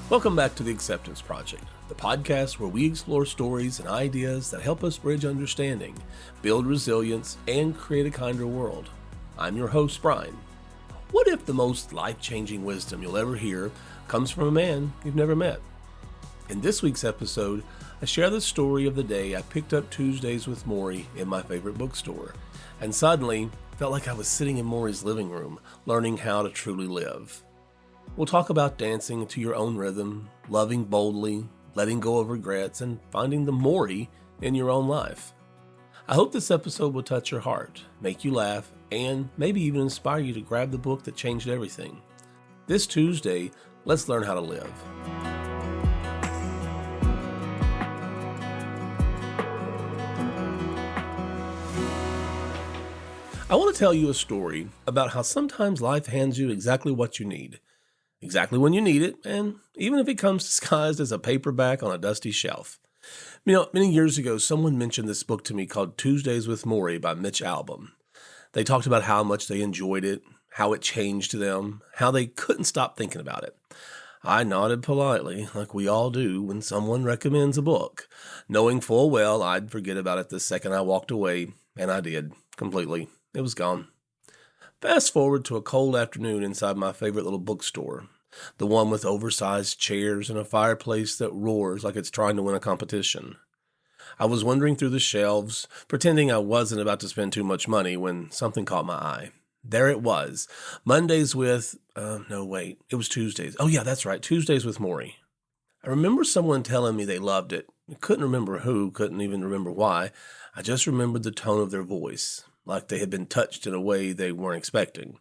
Welcome back to The Acceptance Project, the podcast where we explore stories and ideas that help us bridge understanding, build resilience, and create a kinder world. I'm your host, Bryan. What if the most life-changing wisdom you'll ever hear comes from a man you've never met? In this week's episode, I share the story of the day I picked up Tuesdays with Maury in my favorite bookstore, and suddenly felt like I was sitting in Maury's living room, learning how to truly live. We'll talk about dancing to your own rhythm, loving boldly, letting go of regrets, and finding the Maury in your own life. I hope this episode will touch your heart, make you laugh, and maybe even inspire you to grab the book that changed everything. This Tuesday, let's learn how to live. I want to tell you a story about how sometimes life hands you exactly what you need. Exactly when you need it, and even if it comes disguised as a paperback on a dusty shelf. Many years ago, someone mentioned this book to me called Tuesdays with Maury by Mitch Albom. They talked about how much they enjoyed it, how it changed them, how they couldn't stop thinking about it. I nodded politely, like we all do when someone recommends a book, knowing full well I'd forget about it the second I walked away, and I did, completely. It was gone. Fast forward to a cold afternoon inside my favorite little bookstore, the one with oversized chairs and a fireplace that roars like it's trying to win a competition. I was wandering through the shelves, pretending I wasn't about to spend too much money when something caught my eye. There it was, Mondays with, it was Tuesdays. Oh yeah, that's right, Tuesdays with Maury. I remember someone telling me they loved it. I couldn't remember who, couldn't even remember why. I just remembered the tone of their voice, like they had been touched in a way they weren't expecting.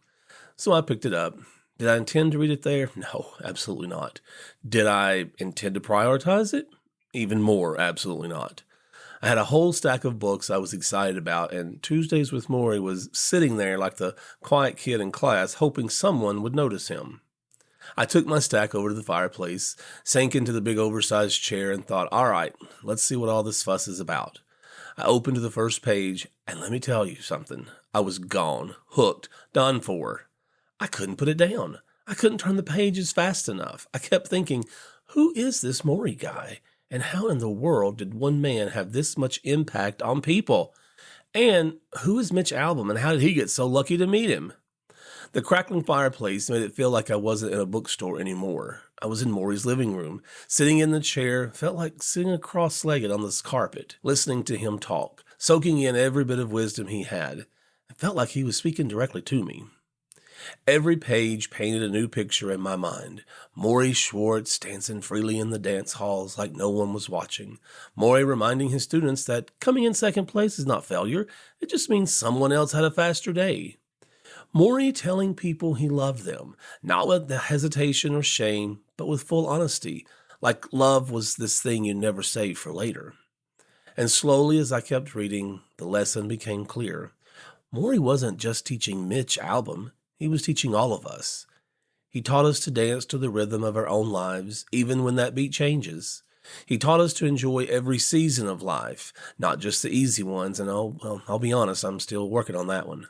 So I picked it up. Did I intend to read it there? No, absolutely not. Did I intend to prioritize it? Even more, absolutely not. I had a whole stack of books I was excited about, and Tuesdays with Maury was sitting there like the quiet kid in class, hoping someone would notice him. I took my stack over to the fireplace, sank into the big oversized chair, and thought, all right, let's see what all this fuss is about. I opened to the first page, and let me tell you something. I was gone, hooked, done for. I couldn't put it down. I couldn't turn the pages fast enough. I kept thinking, who is this Maury guy? And how in the world did one man have this much impact on people? And who is Mitch Albom, and how did he get so lucky to meet him? The crackling fireplace made it feel like I wasn't in a bookstore anymore. I was in Maury's living room, sitting in the chair, felt like sitting cross-legged on this carpet, listening to him talk, soaking in every bit of wisdom he had. It felt like he was speaking directly to me. Every page painted a new picture in my mind. Maury Schwartz dancing freely in the dance halls like no one was watching. Maury reminding his students that coming in second place is not failure. It just means someone else had a faster day. Maury telling people he loved them, not with hesitation or shame, but with full honesty, like love was this thing you never save for later. And slowly as I kept reading, the lesson became clear. Maury wasn't just teaching Mitch Albom. He was teaching all of us. He taught us to dance to the rhythm of our own lives, even when that beat changes. He taught us to enjoy every season of life, not just the easy ones, and I'll be honest, I'm still working on that one.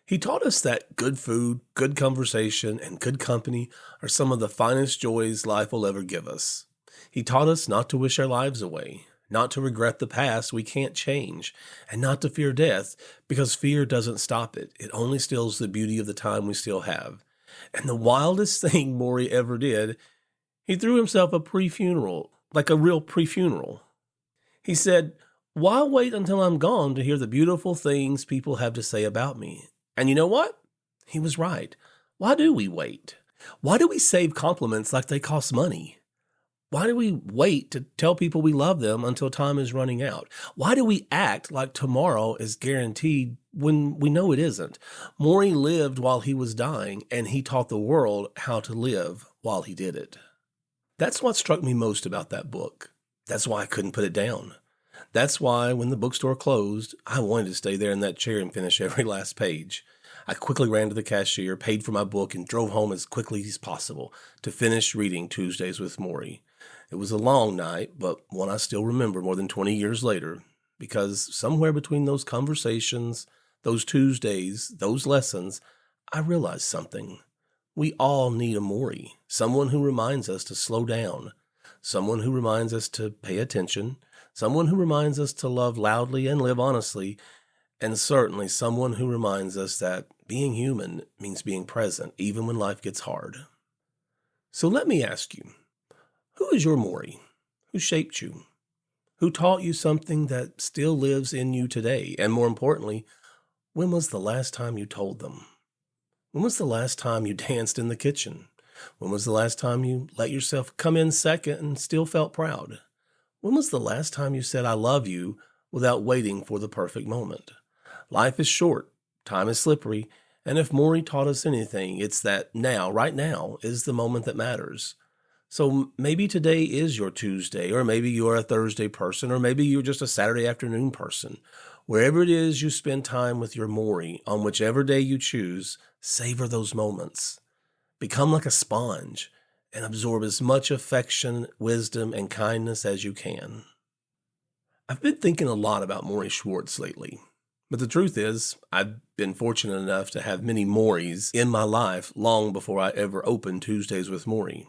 He taught us that good food, good conversation, and good company are some of the finest joys life will ever give us. He taught us not to wish our lives away, not to regret the past we can't change, and not to fear death, because fear doesn't stop it. It only steals the beauty of the time we still have. And the wildest thing Maury ever did, he threw himself a pre-funeral, like a real pre-funeral. He said, why wait until I'm gone to hear the beautiful things people have to say about me? And you know what? He was right. Why do we wait? Why do we save compliments like they cost money? Why do we wait to tell people we love them until time is running out? Why do we act like tomorrow is guaranteed when we know it isn't? Maury lived while he was dying, and he taught the world how to live while he did it. That's what struck me most about that book. That's why I couldn't put it down. That's why when the bookstore closed, I wanted to stay there in that chair and finish every last page. I quickly ran to the cashier, paid for my book, and drove home as quickly as possible to finish reading Tuesdays with Morrie. It was a long night, but one I still remember more than 20 years later, because somewhere between those conversations, those Tuesdays, those lessons, I realized something. We all need a Morrie, someone who reminds us to slow down, someone who reminds us to pay attention, someone who reminds us to love loudly and live honestly, and certainly someone who reminds us that being human means being present even when life gets hard. So let me ask you, who is your Morrie? Who shaped you? Who taught you something that still lives in you today? And more importantly, when was the last time you told them? When was the last time you danced in the kitchen? When was the last time you let yourself come in second and still felt proud? When was the last time you said, "I love you," without waiting for the perfect moment? Life is short, time is slippery, and if Morrie taught us anything, it's that now, right now, is the moment that matters. So maybe today is your Tuesday, or maybe you're a Thursday person, or maybe you're just a Saturday afternoon person. Wherever it is you spend time with your Morrie, on whichever day you choose, savor those moments. Become like a sponge and absorb as much affection, wisdom, and kindness as you can. I've been thinking a lot about Morrie Schwartz lately. But the truth is, I've been fortunate enough to have many Morries in my life long before I ever opened Tuesdays with Morrie.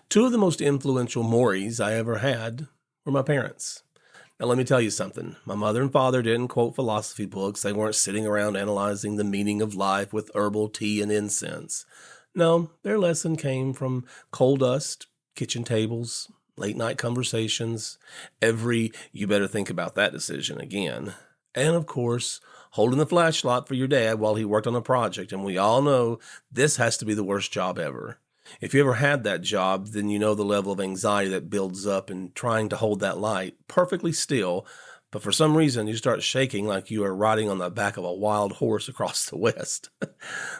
Two of the most influential Morries I ever had were my parents. Now, let me tell you something. My mother and father didn't quote philosophy books. They weren't sitting around analyzing the meaning of life with herbal tea and incense. No, their lesson came from coal dust, kitchen tables, late night conversations, every "you better think about that decision again," and of course, holding the flashlight for your dad while he worked on a project. And we all know this has to be the worst job ever. If you ever had that job, then you know the level of anxiety that builds up in trying to hold that light perfectly still, but for some reason you start shaking like you are riding on the back of a wild horse across the West.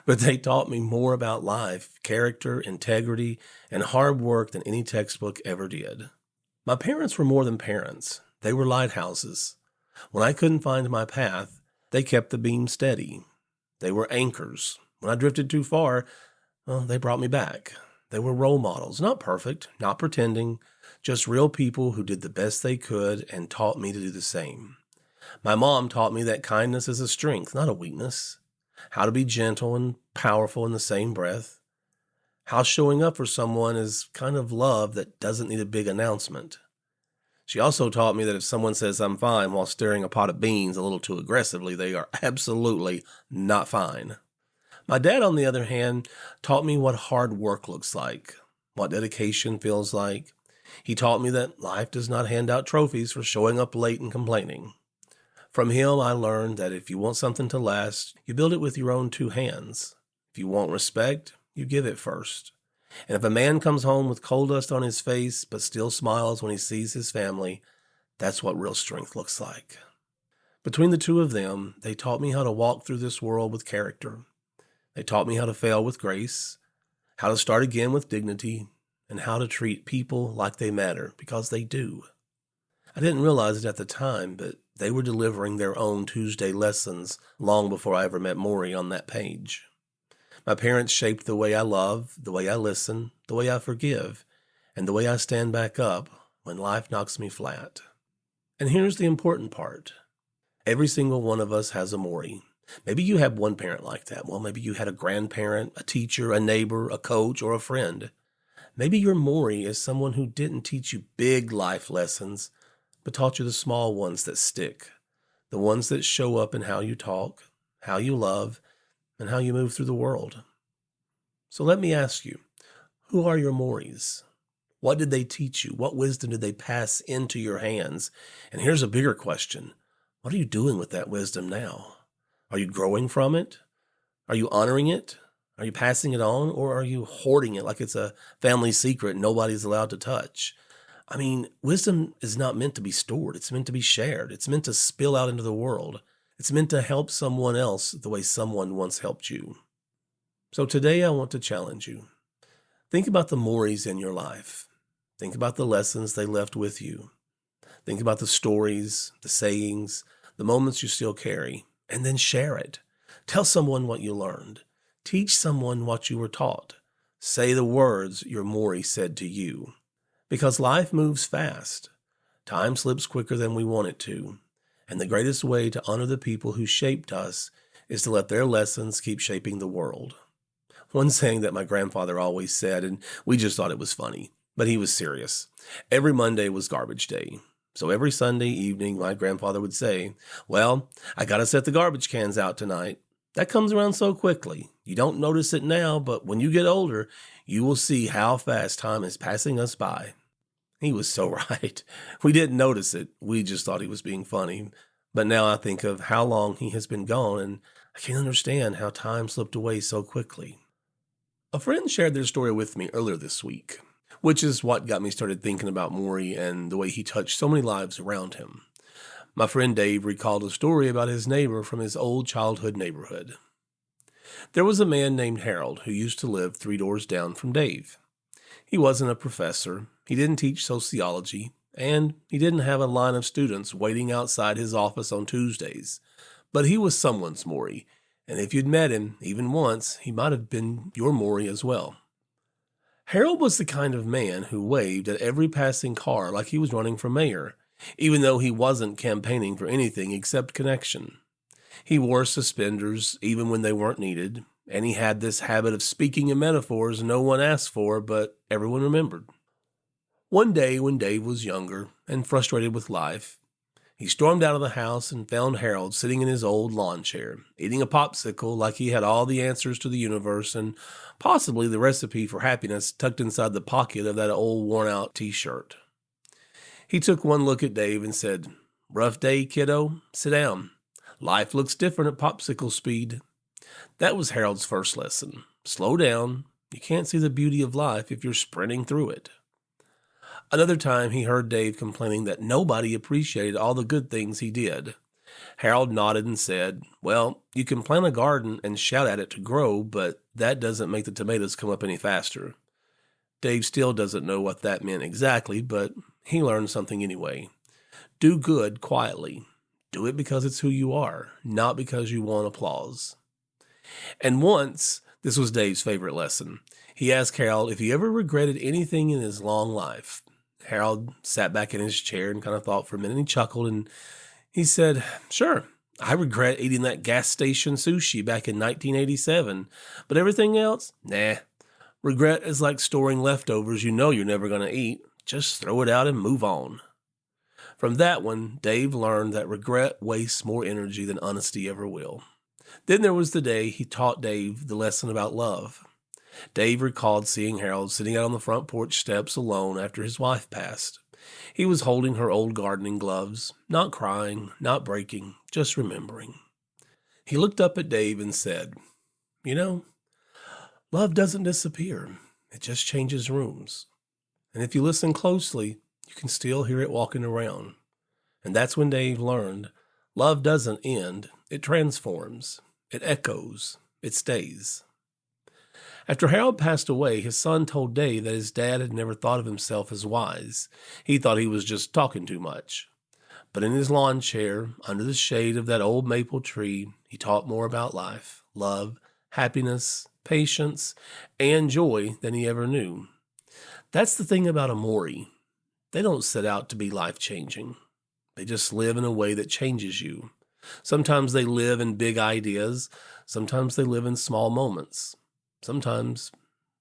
But they taught me more about life, character, integrity, and hard work than any textbook ever did. My parents were more than parents. They were lighthouses. When I couldn't find my path, they kept the beam steady. They were anchors. When I drifted too far, well, they brought me back. They were role models, not perfect, not pretending, just real people who did the best they could and taught me to do the same. My mom taught me that kindness is a strength, not a weakness. How to be gentle and powerful in the same breath. How showing up for someone is kind of love that doesn't need a big announcement. She also taught me that if someone says "I'm fine" while stirring a pot of beans a little too aggressively, they are absolutely not fine. My dad, on the other hand, taught me what hard work looks like, what dedication feels like. He taught me that life does not hand out trophies for showing up late and complaining. From him, I learned that if you want something to last, you build it with your own two hands. If you want respect, you give it first. And if a man comes home with coal dust on his face but still smiles when he sees his family, that's what real strength looks like. Between the two of them, they taught me how to walk through this world with character. They taught me how to fail with grace, how to start again with dignity, and how to treat people like they matter, because they do. I didn't realize it at the time, but they were delivering their own Tuesday lessons long before I ever met Morrie on that page. My parents shaped the way I love, the way I listen, the way I forgive, and the way I stand back up when life knocks me flat. And here's the important part. Every single one of us has a Morrie. Maybe you have one parent like that. Well, maybe you had a grandparent, a teacher, a neighbor, a coach, or a friend. Maybe your Morrie is someone who didn't teach you big life lessons, but taught you the small ones that stick, the ones that show up in how you talk, how you love, and how you move through the world. So let me ask you, who are your Morries? What did they teach you? What wisdom did they pass into your hands? And here's a bigger question. What are you doing with that wisdom now? Are you growing from it? Are you honoring it? Are you passing it on? Or are you hoarding it like it's a family secret nobody's allowed to touch? I mean, wisdom is not meant to be stored. It's meant to be shared. It's meant to spill out into the world. It's meant to help someone else the way someone once helped you. So today I want to challenge you. Think about the Morries in your life. Think about the lessons they left with you. Think about the stories, the sayings, the moments you still carry, and then share it. Tell someone what you learned. Teach someone what you were taught. Say the words your Maury said to you. Because life moves fast. Time slips quicker than we want it to. And the greatest way to honor the people who shaped us is to let their lessons keep shaping the world. One saying that my grandfather always said, and we just thought it was funny, but he was serious. Every Monday was garbage day. So every Sunday evening, my grandfather would say, "Well, I got to set the garbage cans out tonight." That comes around so quickly. You don't notice it now, but when you get older, you will see how fast time is passing us by. He was so right. We didn't notice it. We just thought he was being funny. But now I think of how long he has been gone, and I can't understand how time slipped away so quickly. A friend shared their story with me earlier this week, which is what got me started thinking about Maury and the way he touched so many lives around him. My friend Dave recalled a story about his neighbor from his old childhood neighborhood. There was a man named Harold who used to live 3 doors down from Dave. He wasn't a professor, he didn't teach sociology, and he didn't have a line of students waiting outside his office on Tuesdays. But he was someone's Maury, and if you'd met him, even once, he might have been your Maury as well. Harold was the kind of man who waved at every passing car like he was running for mayor, even though he wasn't campaigning for anything except connection. He wore suspenders even when they weren't needed, and he had this habit of speaking in metaphors no one asked for, but everyone remembered. One day when Dave was younger and frustrated with life, he stormed out of the house and found Harold sitting in his old lawn chair, eating a popsicle like he had all the answers to the universe and possibly the recipe for happiness tucked inside the pocket of that old worn-out t-shirt. He took one look at Dave and said, "Rough day, kiddo? Sit down. Life looks different at popsicle speed." That was Harold's first lesson. Slow down. You can't see the beauty of life if you're sprinting through it. Another time he heard Dave complaining that nobody appreciated all the good things he did. Harold nodded and said, "Well, you can plant a garden and shout at it to grow, but that doesn't make the tomatoes come up any faster." Dave still doesn't know what that meant exactly, but he learned something anyway. Do good quietly. Do it because it's who you are, not because you want applause. And once, this was Dave's favorite lesson, he asked Harold if he ever regretted anything in his long life. Harold sat back in his chair and kind of thought for a minute. He chuckled and he said, "Sure, I regret eating that gas station sushi back in 1987, but everything else, nah. Regret is like storing leftovers you know you're never going to eat. Just throw it out and move on." From that one, Dave learned that regret wastes more energy than honesty ever will. Then there was the day he taught Dave the lesson about love. Dave recalled seeing Harold sitting out on the front porch steps alone after his wife passed. He was holding her old gardening gloves, not crying, not breaking, just remembering. He looked up at Dave and said, "You know, love doesn't disappear. It just changes rooms. And if you listen closely, you can still hear it walking around." And that's when Dave learned love doesn't end, it transforms, it echoes, it stays. After Harold passed away, his son told Dave that his dad had never thought of himself as wise. He thought he was just talking too much. But in his lawn chair, under the shade of that old maple tree, he taught more about life, love, happiness, patience, and joy than he ever knew. That's the thing about a Maury. They don't set out to be life-changing. They just live in a way that changes you. Sometimes they live in big ideas. Sometimes they live in small moments. Sometimes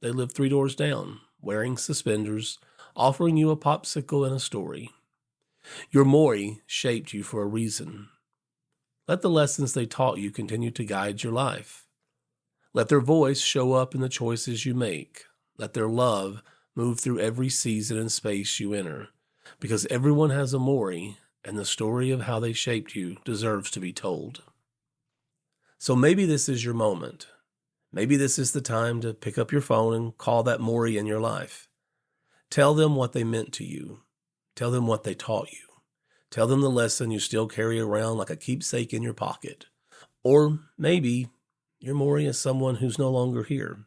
they live 3 doors down, wearing suspenders, offering you a popsicle and a story. Your Maury shaped you for a reason. Let the lessons they taught you continue to guide your life. Let their voice show up in the choices you make. Let their love move through every season and space you enter, because everyone has a Maury, and the story of how they shaped you deserves to be told. So maybe this is your moment. Maybe this is the time to pick up your phone and call that Maury in your life. Tell them what they meant to you. Tell them what they taught you. Tell them the lesson you still carry around like a keepsake in your pocket. Or maybe your Maury is someone who's no longer here.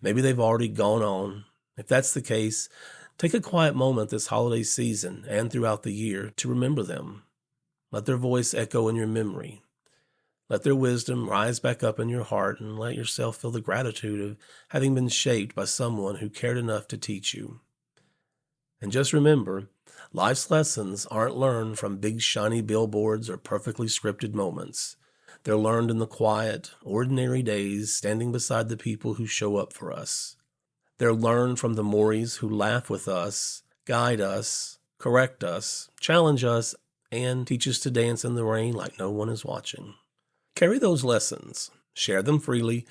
Maybe they've already gone on. If that's the case, take a quiet moment this holiday season and throughout the year to remember them. Let their voice echo in your memory. Let their wisdom rise back up in your heart and let yourself feel the gratitude of having been shaped by someone who cared enough to teach you. And just remember, life's lessons aren't learned from big shiny billboards or perfectly scripted moments. They're learned in the quiet, ordinary days standing beside the people who show up for us. They're learned from the Mories who laugh with us, guide us, correct us, challenge us, and teach us to dance in the rain like no one is watching. Carry those lessons, share them freely,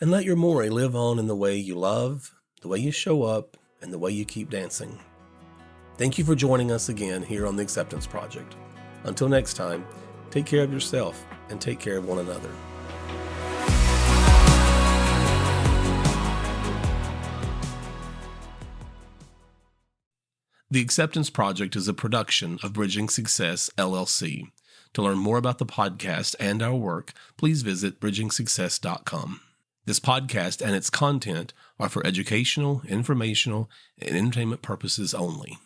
and let your Maury live on in the way you love, the way you show up, and the way you keep dancing. Thank you for joining us again here on the Acceptance Project. Until next time, take care of yourself and take care of one another. The Acceptance Project is a production of Bridging Success, LLC. To learn more about the podcast and our work, please visit bridgingsuccess.com. This podcast and its content are for educational, informational, and entertainment purposes only.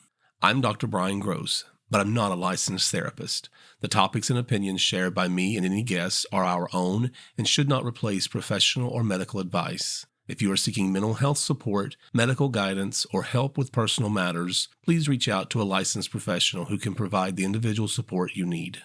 I'm Dr. Bryan Gross, but I'm not a licensed therapist. The topics and opinions shared by me and any guests are our own and should not replace professional or medical advice. If you are seeking mental health support, medical guidance, or help with personal matters, please reach out to a licensed professional who can provide the individual support you need.